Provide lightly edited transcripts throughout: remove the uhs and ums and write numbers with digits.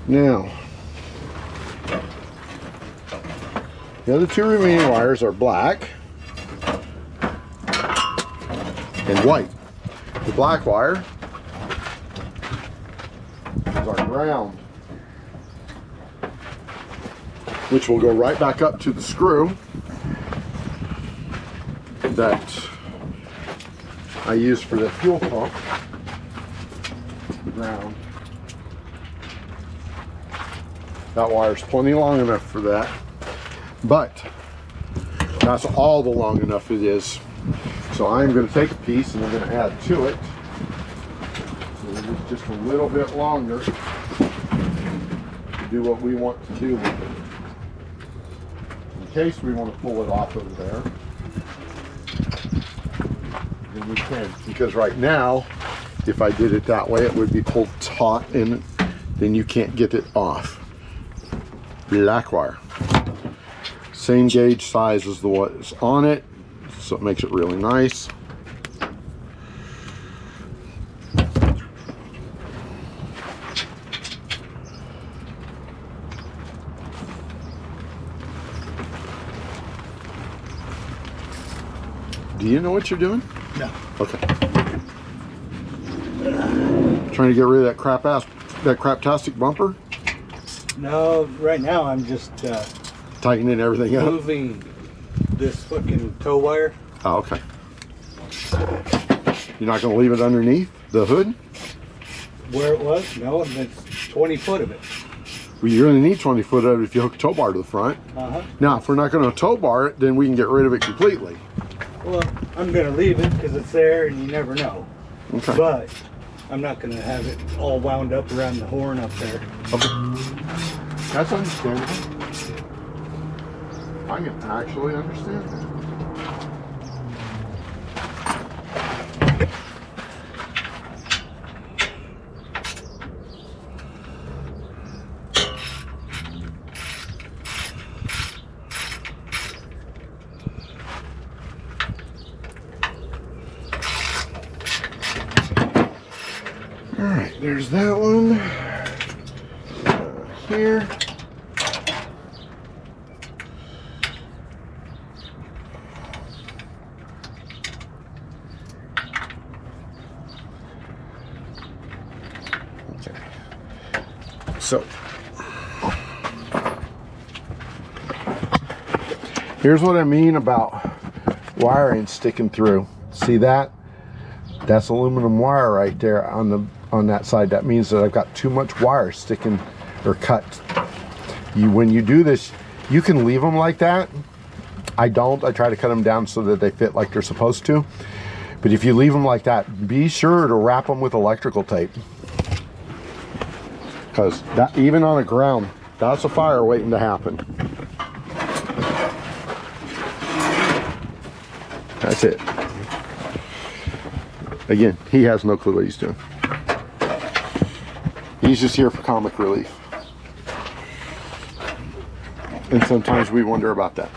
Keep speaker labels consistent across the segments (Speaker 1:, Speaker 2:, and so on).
Speaker 1: Now, the other two remaining wires are black and white. The black wire is our ground, which will go right back up to the screw that I use for the fuel pump. The ground. That wire's plenty long enough for that, but that's all the long enough it is. So I'm going to take a piece and I'm going to add to it. So it's just a little bit longer to do what we want to do with it. In case we want to pull it off over there, then we can. Because right now, if I did it that way, it would be pulled taut and then you can't get it off. Black wire. Same gauge size as the what's on it, so it makes it really nice. Do you know what you're doing?
Speaker 2: No.
Speaker 1: Okay. Trying to get rid of that craptastic bumper?
Speaker 2: No, right now I'm just
Speaker 1: Tightening everything up?
Speaker 2: moving this fucking tow wire.
Speaker 1: Oh, okay. You're not going to leave it underneath the hood?
Speaker 2: Where it was? No, it's 20 foot of it.
Speaker 1: Well, you're going to need 20 foot of it if you hook a tow bar to the front.
Speaker 2: Uh-huh.
Speaker 1: Now, if we're not going to tow bar it, then we can get rid of it completely.
Speaker 2: Well, I'm going to leave it because it's there and you never know.
Speaker 1: Okay.
Speaker 2: But I'm not going to have it all wound up around the horn up there.
Speaker 1: Okay. That's understandable. I can actually understand that. All right, there's that one. Here. Okay. So here's what I mean about wiring sticking through. See that? That's aluminum wire right there on that side. That means that I've got too much wire sticking or cut. When you do this, you can leave them like that. I don't. I try to cut them down so that they fit like they're supposed to. But if you leave them like that, be sure to wrap them with electrical tape. Because that, even on the ground, that's a fire waiting to happen. That's it. Again, he has no clue what he's doing. He's just here for comic relief. And sometimes we wonder about that.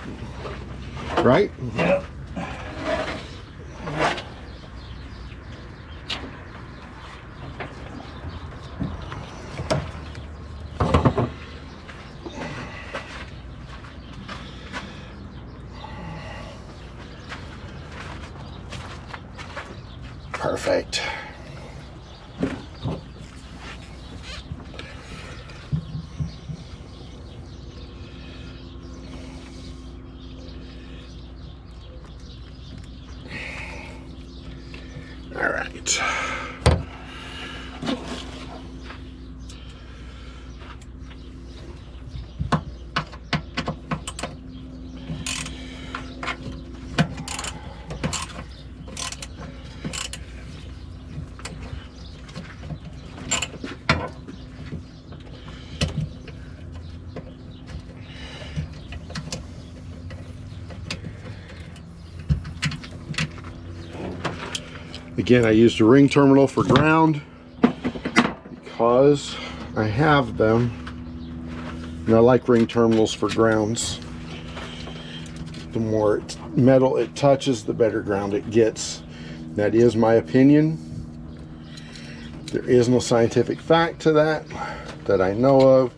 Speaker 1: Right?
Speaker 2: Yep.
Speaker 1: Perfect. All right. Again, I used a ring terminal for ground because I have them, and I like ring terminals for grounds. The more metal it touches, the better ground it gets. That is my opinion. There is no scientific fact to that, that I know of.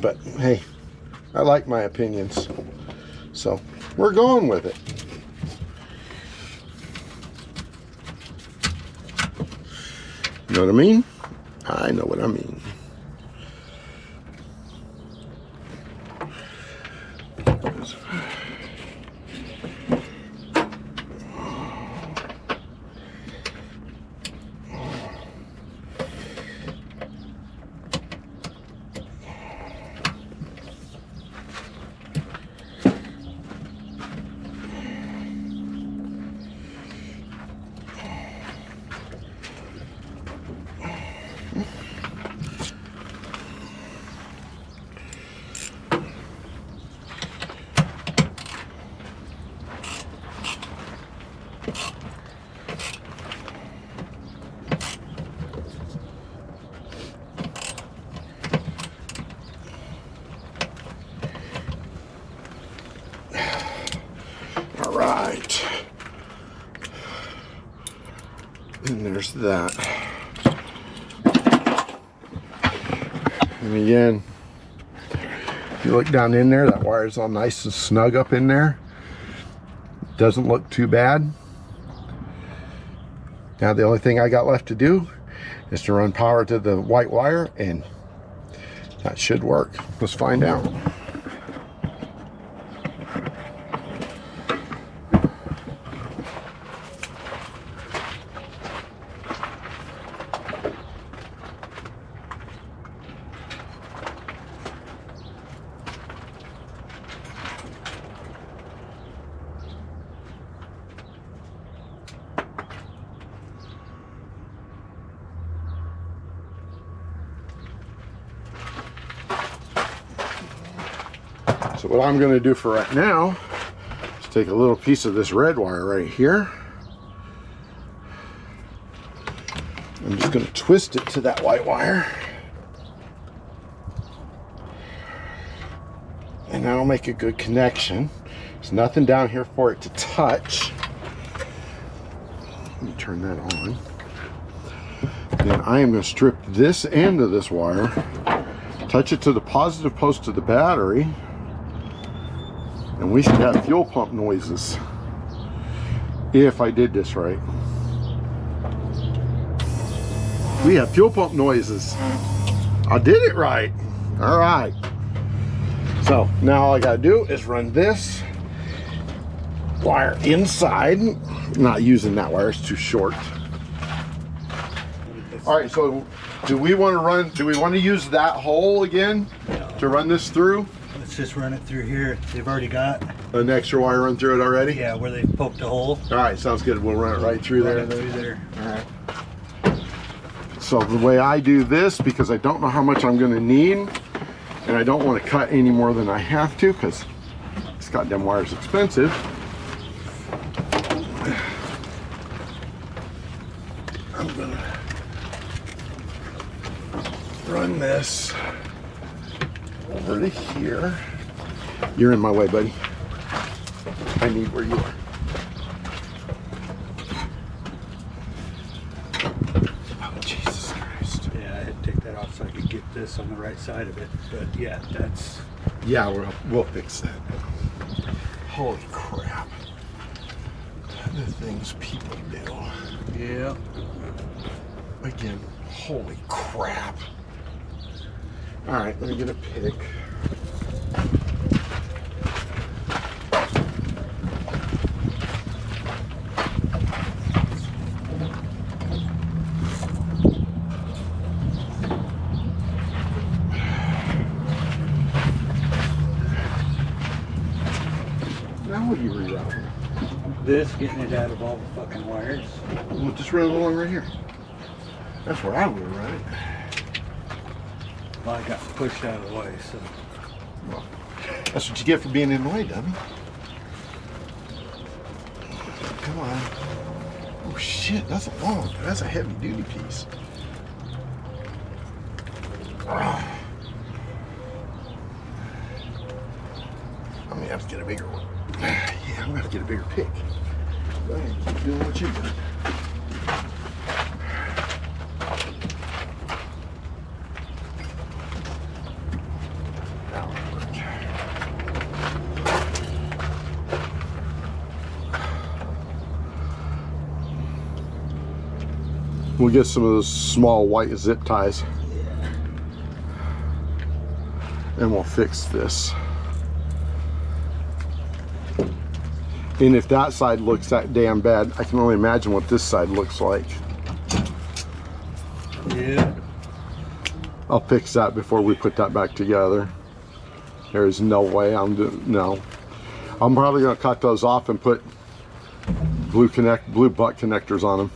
Speaker 1: But hey, I like my opinions. So we're going with it. You know what I mean? I know what I mean. All right. And there's that. And again, if you look down in there, that wire's all nice and snug up in there. Doesn't look too bad. Now the only thing I got left to do is to run power to the white wire, and that should work. Let's find out. So what I'm going to do for right now is take a little piece of this red wire right here. I'm just going to twist it to that white wire. And that'll make a good connection. There's nothing down here for it to touch. Let me turn that on. Then I am going to strip this end of this wire, touch it to the positive post of the battery, and we should have fuel pump noises if I did this right. We have fuel pump noises. I did it right. All right. So now all I gotta do is run this wire inside. Not using that wire, it's too short. All right, so do we want to use that hole again to run this through?
Speaker 2: Let's just run it through here. They've already got
Speaker 1: An extra wire run through it already?
Speaker 2: where they poked a hole.
Speaker 1: All right, sounds good. We'll run it right through there.
Speaker 2: Run it through there.
Speaker 1: All right. So the way I do this, because I don't know how much I'm going to need, and I don't want to cut any more than I have to, because this goddamn wire is expensive. I'm going to run this over to here. You're in my way, buddy. I need where you are. Oh, Jesus Christ.
Speaker 2: Yeah, I had to take that off so I could get this on the right side of it. But yeah, that's...
Speaker 1: Yeah, we'll fix that. Holy crap. The things people do.
Speaker 2: Yeah.
Speaker 1: Again, holy crap. All right, let me get a pick. Now what are you rerouting?
Speaker 2: This, getting it out of all the fucking wires.
Speaker 1: Well, just run it along right here. That's where I would run it.
Speaker 2: Well, I got pushed out of the way, so...
Speaker 1: Well, that's what you get for being in the way, dummy. Come on. Oh shit, that's a heavy duty piece. I'm gonna have to get a bigger one. Yeah, I'm gonna have to get a bigger pick. Go ahead, keep doing what you're doing. We'll get some of those small white zip ties and we'll fix this. And if that side looks that damn bad, I can only imagine what this side looks like.
Speaker 2: Yeah.
Speaker 1: I'll fix that before we put that back together. There's no way I'm doing, no. I'm probably gonna cut those off and put blue butt connectors on them.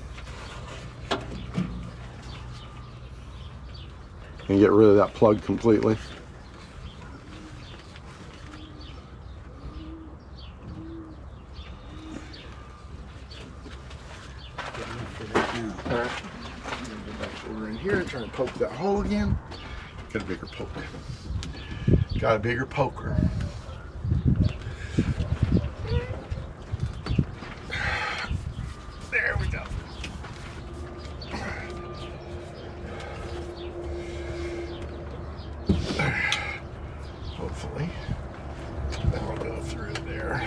Speaker 1: And get rid of that plug completely. Alright. Go back over in here and try and poke that hole again. Got a bigger poker. Got a bigger poker. There we go. Hopefully that'll go through there.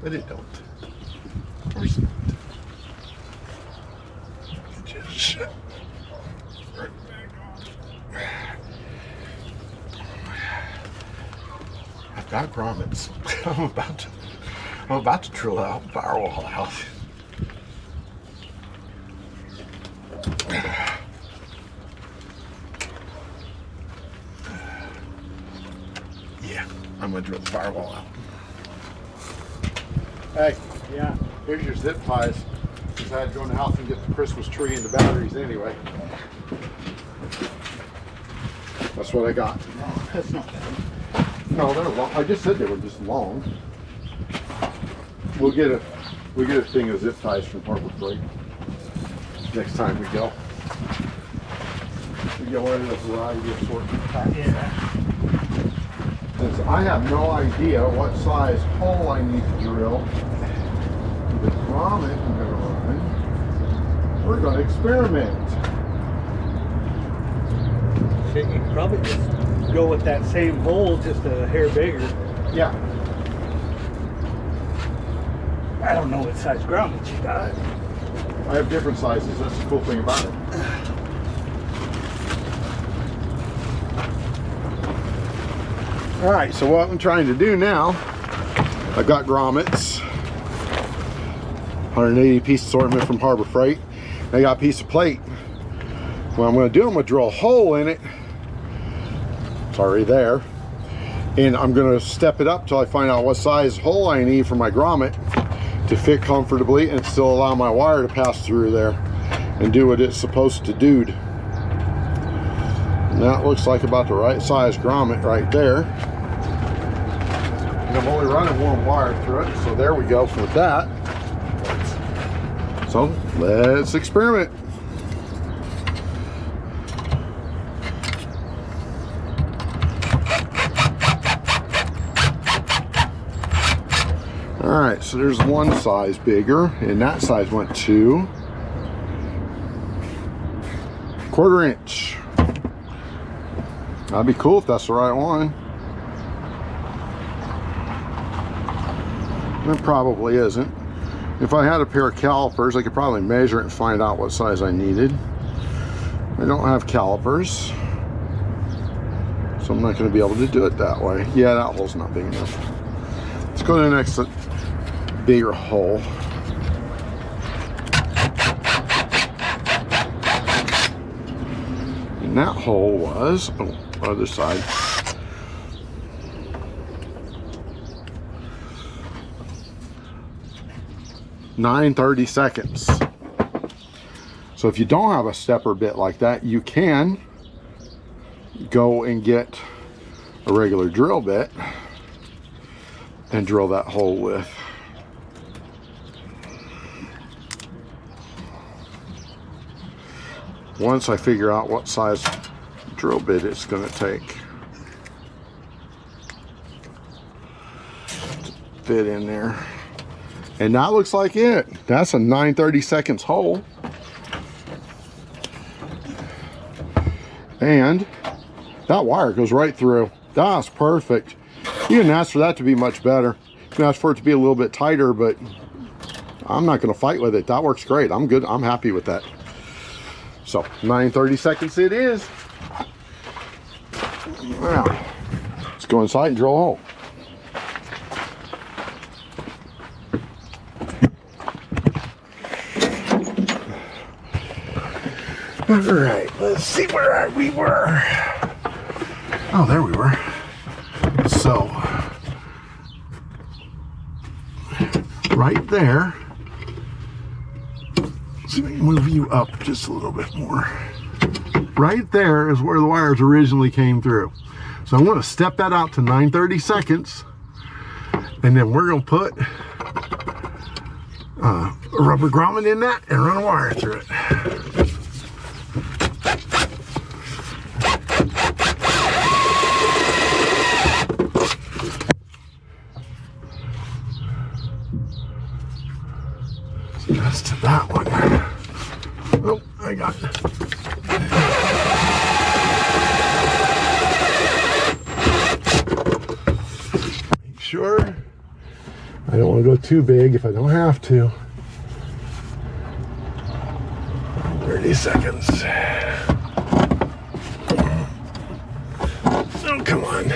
Speaker 1: But it don't. Of course not. It just shut right back on. I've got grommets. I'm about to drill out firewall out. Yeah, I'm gonna drill the firewall out. Hey,
Speaker 2: Yeah.
Speaker 1: here's your zip ties. Because I had to go in the house and get the Christmas tree and the batteries anyway. That's what I got.
Speaker 2: No, that's not bad.
Speaker 1: No, they're long. I just said they were just long. We'll get a thing of zip ties from Harbor Freight next time we go. We go into the variety of assortment.
Speaker 2: Yeah.
Speaker 1: Since I have no idea what size hole I need to drill, the grommet I'm going to run, we're going to experiment.
Speaker 2: So you can probably just go with that same hole, just a hair bigger.
Speaker 1: Yeah.
Speaker 2: I don't know what size grommets you got.
Speaker 1: I have different sizes. That's the cool thing about it. All right, so what I'm trying to do now, I've got grommets, 180 piece assortment from Harbor Freight. I got a piece of plate. What I'm going to do, I'm going to drill a hole in it. It's already there. And I'm going to step it up till I find out what size hole I need for my grommet to fit comfortably and still allow my wire to pass through there and do what it's supposed to do. And that looks like about the right size grommet right there. And I'm only running one wire through it, so there we go with that. So let's experiment. All right, so there's one size bigger, and that size went to 1/4 inch. That'd be cool if that's the right one. It probably isn't. If I had a pair of calipers, I could probably measure it and find out what size I needed. I don't have calipers, so I'm not going to be able to do it that way. Yeah, that hole's not big enough. Let's go to the next bigger hole. And that hole was, oh, other side. (9/32). So if you don't have a stepper bit like that, you can go and get a regular drill bit and drill that hole with. Once I figure out what size drill bit it's going to take to fit in there. And that looks like it. That's a 9/32 hole. And that wire goes right through. That's perfect. You didn't ask for that to be much better. You can ask for it to be a little bit tighter, but I'm not going to fight with it. That works great. I'm good. I'm happy with that. So 9:30 seconds it is. Now, let's go inside and drill a hole. All right, let's see where we were. Oh, there we were. So, right there. So let me move you up just a little bit more. Right there is where the wires originally came through. So I'm going to step that out to 9:30 seconds, and then we're going to put a rubber grommet in that and run a wire through it. So that's to that one. Oh, I got it. Make sure I don't want to go too big if I don't have to. 30 seconds. Oh, come on.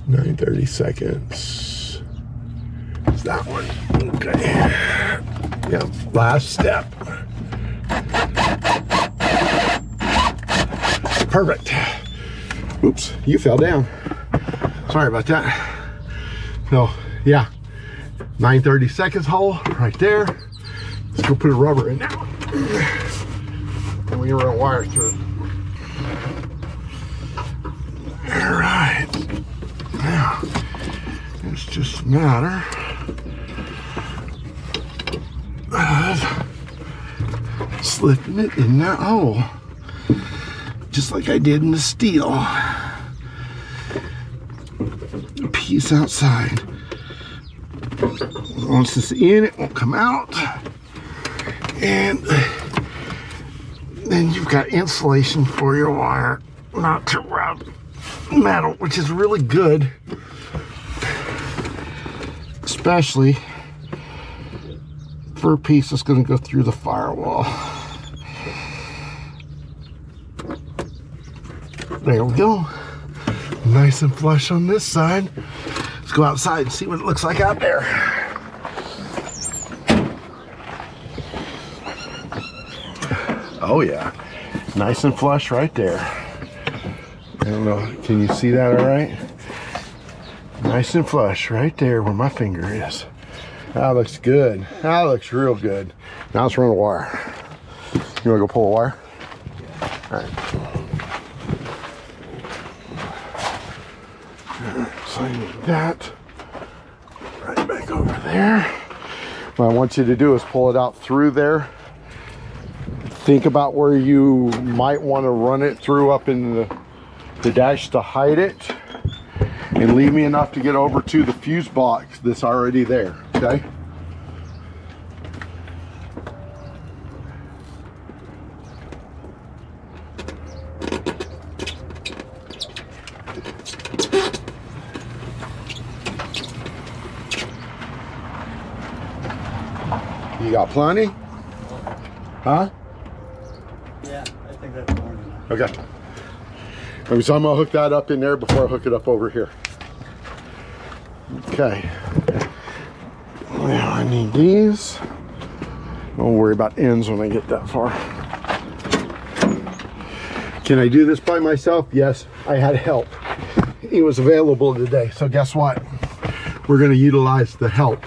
Speaker 1: Nine 30 seconds. It's that one. Okay. Yep. Last step. Perfect. Oops, you fell down. Sorry about that. So, yeah. 9:30 seconds hole right there. Let's go put a rubber in now. And we run a wire through it. All right. Now, it's just a matter of slipping it in that hole. Just like I did in the steel. A piece outside. Once it's in, it won't come out. And then you've got insulation for your wire not to rub metal, which is really good. Especially for a piece that's going to go through the firewall. There we go. Nice and flush on this side. Let's go outside and see what it looks like out there. Oh yeah, nice and flush right there. I don't know, can you see that all right? Nice and flush right there where my finger is. That looks good. That looks real good. Now let's run a wire. You wanna go pull a wire? All right. So I need that right back over there. What I want you to do is pull it out through there. Think about where you might want to run it through up in the dash to hide it. And leave me enough to get over to the fuse box that's already there, okay? You got plenty? Huh?
Speaker 2: Yeah, I think that's more than enough.
Speaker 1: Okay. Okay, so I'm gonna hook that up in there before I hook it up over here. Okay. Now I need these. Don't worry about ends when I get that far. Can I do this by myself? Yes, I had help. He was available today. So guess what? We're gonna utilize the help.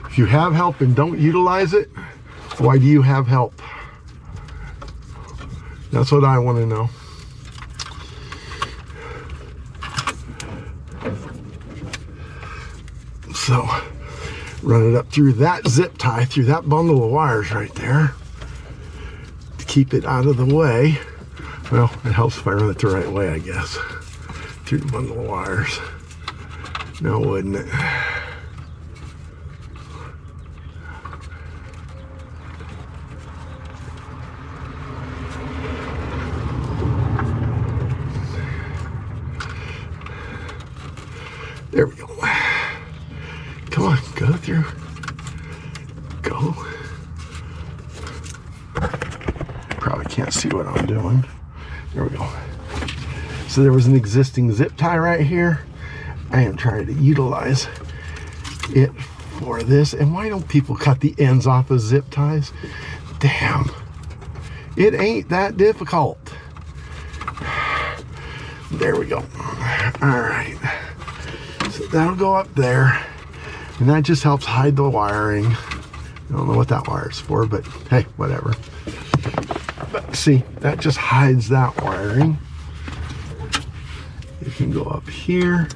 Speaker 1: If you have help and don't utilize it, why do you have help? That's what I want to know. So, run it up through that zip tie, through that bundle of wires right there, to keep it out of the way. Well, it helps if I run it the right way, I guess. Through the bundle of wires. No, wouldn't it? Go through. Go. Probably can't see what I'm doing. There we go. So there was an existing zip tie right here. I am trying to utilize it for this. And why don't people cut the ends off of zip ties? Damn. It ain't that difficult. There we go. All right. So that'll go up there. And that just helps hide the wiring. I don't know what that wire's for, but hey, whatever. But see, that just hides that wiring. You can go up here,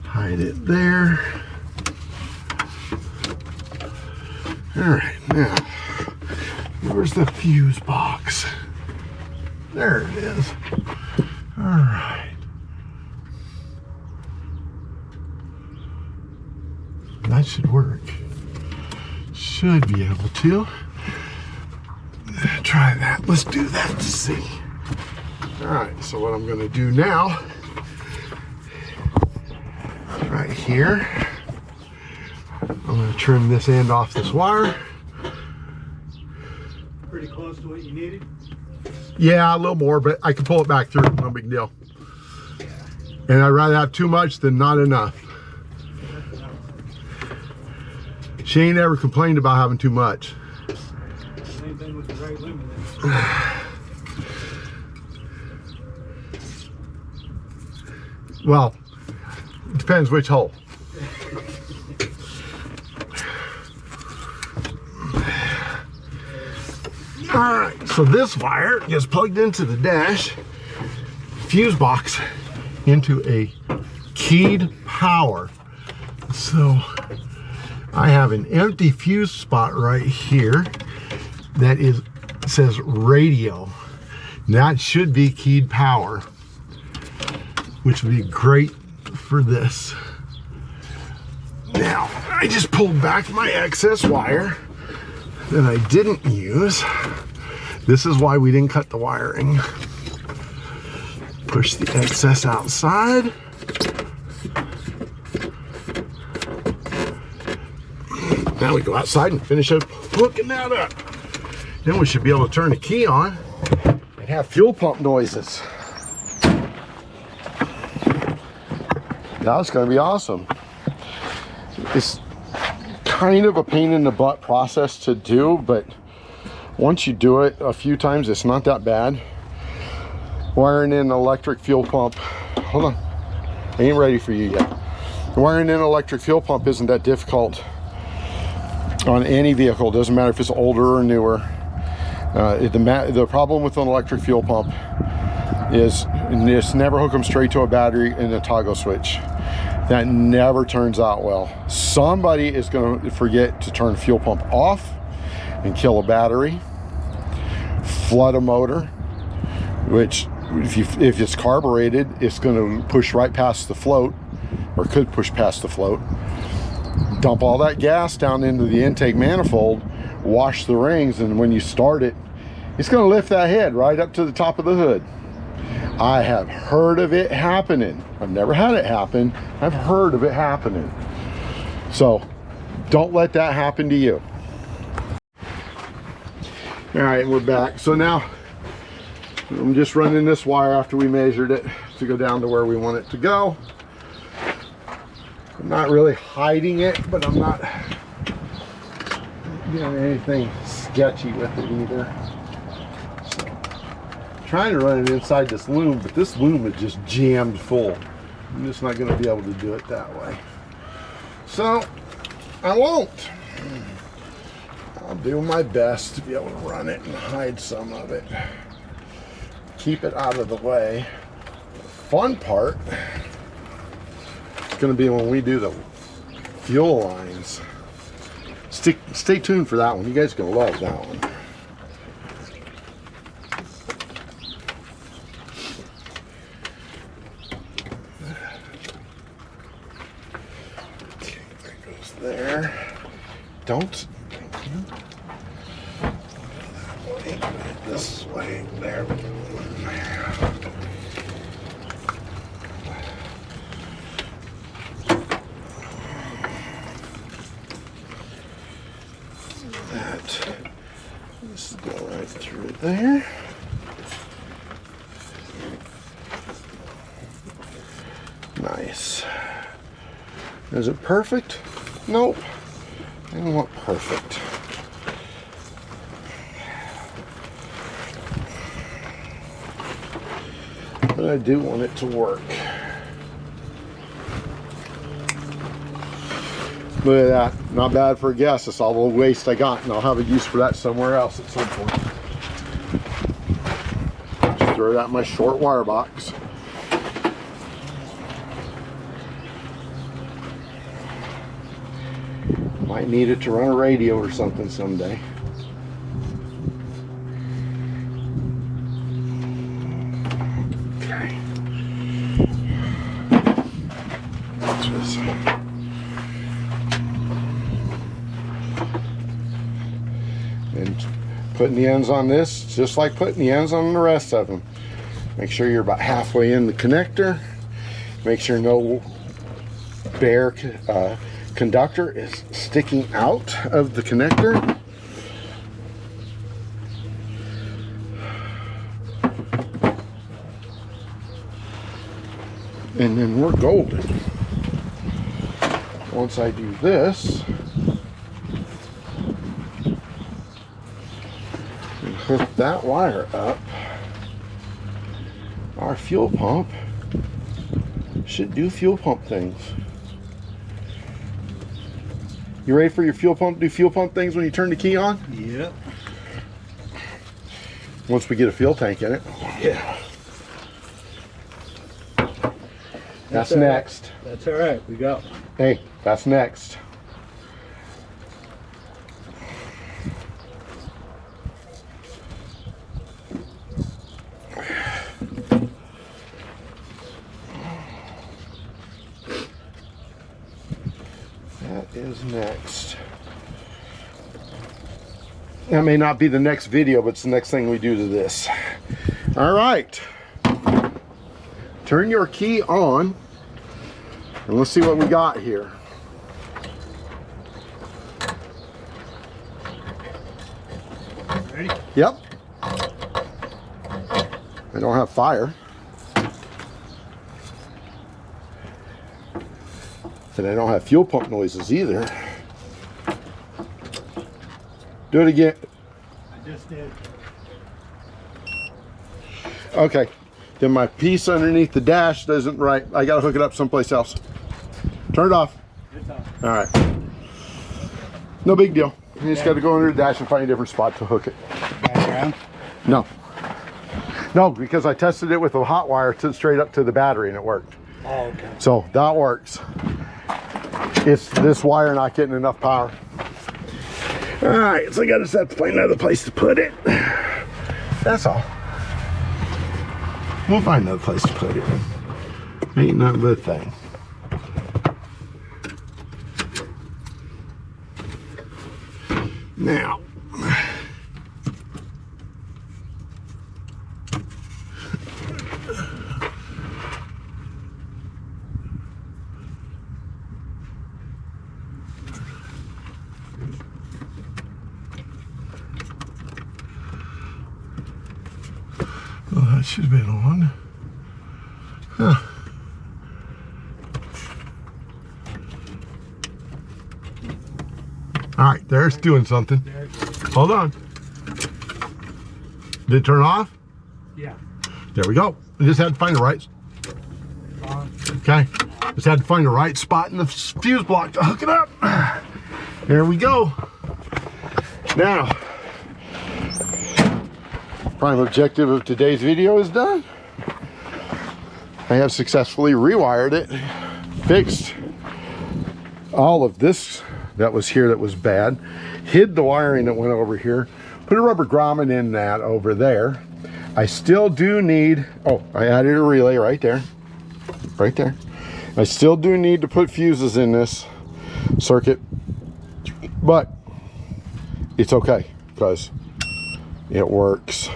Speaker 1: hide it there. All right, now, where's the fuse box? There it is. All right. That should work. Should be able to. Try that. Let's do that to see. All right, so what I'm gonna do now, right here, I'm gonna trim this end off this wire.
Speaker 2: Pretty close to what you needed?
Speaker 1: Yeah, a little more, but I can pull it back through, no big deal. And I'd rather have too much than not enough. She ain't ever complained about having too much.
Speaker 2: Same thing with the right lumen.
Speaker 1: Well, it depends which hole. All right, so this wire gets plugged into the dash fuse box into a keyed power. So I have an empty fuse spot right here that says radio. That should be keyed power, which would be great for this. Now, I just pulled back my excess wire that I didn't use. This is why we didn't cut the wiring. Push the excess outside. Now we go outside and finish up hooking that up. Then we should be able to turn the key on and have fuel pump noises. That's gonna be awesome. It's kind of a pain in the butt process to do, but once you do it a few times, it's not that bad. Wiring in an electric fuel pump, hold on, I ain't ready for you yet. Wiring in an electric fuel pump isn't that difficult on any vehicle. Doesn't matter if it's older or newer. The problem with an electric fuel pump is just never hook them straight to a battery and a toggle switch. That never turns out well. Somebody is going to forget to turn the fuel pump off and kill a battery, flood a motor, which if it's carbureted, it's going to push right past the float, or could push past the float. Dump all that gas down into the intake manifold, wash the rings, and when you start it, it's going to lift that head right up to the top of the hood. I have heard of it happening. I've never had it happen. I've heard of it happening. So don't let that happen to you. All right, we're back. So now I'm just running this wire after we measured it to go down to where we want it to go. I'm not really hiding it, but I'm not doing anything sketchy with it either. So, I'm trying to run it inside this loom, but this loom is just jammed full. I'm just not going to be able to do it that way. So I won't. I'll do my best to be able to run it and hide some of it. Keep it out of the way. The fun part is going to be when we do the fuel lines. Stay tuned for that one. You guys are going to love that one. Okay, that goes there. Don't. This way. There we go. there. Nice. Is it perfect? Nope. I don't want perfect. But I do want it to work. Look at that. Not bad for a guess. It's all the waste I got, and I'll have a use for that somewhere else at some point. Just throw that in my short wire box. Might need it to run a radio or something someday. Okay. Just and putting the ends on this, just like putting the ends on the rest of them. Make sure you're about halfway in the connector. Make sure no bare conductor is sticking out of the connector. And then we're golden. Once I do this and hook that wire up, our fuel pump should do fuel pump things. You ready for your fuel pump to do fuel pump things when you turn the key on?
Speaker 2: Yep.
Speaker 1: Once we get a fuel tank in it.
Speaker 2: Yeah.
Speaker 1: That's next.
Speaker 2: That's all right. We got.
Speaker 1: Hey, that's next. That is next. That may not be the next video, but it's the next thing we do to this. All right. Turn your key on, and let's see what we got here.
Speaker 2: Ready?
Speaker 1: Yep. I don't have fire. And I don't have fuel pump noises either. Do it again.
Speaker 2: I just did.
Speaker 1: Okay. Then my piece underneath the dash doesn't right. I gotta hook it up someplace else. Turn it off.
Speaker 2: It's on.
Speaker 1: All right. No big deal. You just gotta go under the dash and find a different spot to hook it.
Speaker 2: Back around.
Speaker 1: No. No, because I tested it with a hot wire to straight up to the battery and it worked.
Speaker 2: Oh, okay.
Speaker 1: So that works. It's this wire not getting enough power. All right, so I just have to find another place to put it. That's all. We'll find another place to put it. Ain't nothing but a thing. Now, well, that should have been on. Huh. All right, there's doing something. Hold on. Did it turn off?
Speaker 2: Yeah.
Speaker 1: There we go. I just had to find the right. Okay. Just had to find the right spot in the fuse block to hook it up. There we go. Now, prime objective of today's video is done. I have successfully rewired it, fixed all of this that was here that was bad, hid the wiring that went over here, put a rubber grommet in that over there. I still do need, oh, I added a relay right there. Right there. I still do need to put fuses in this circuit, but it's okay because it works.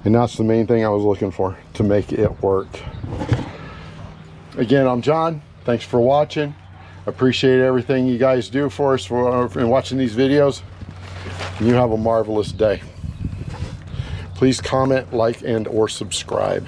Speaker 1: And that's the main thing I was looking for, to make it work. Again, I'm John. Thanks for watching. Appreciate everything you guys do for us and watching these videos. You have a marvelous day. Please comment, like, and or subscribe.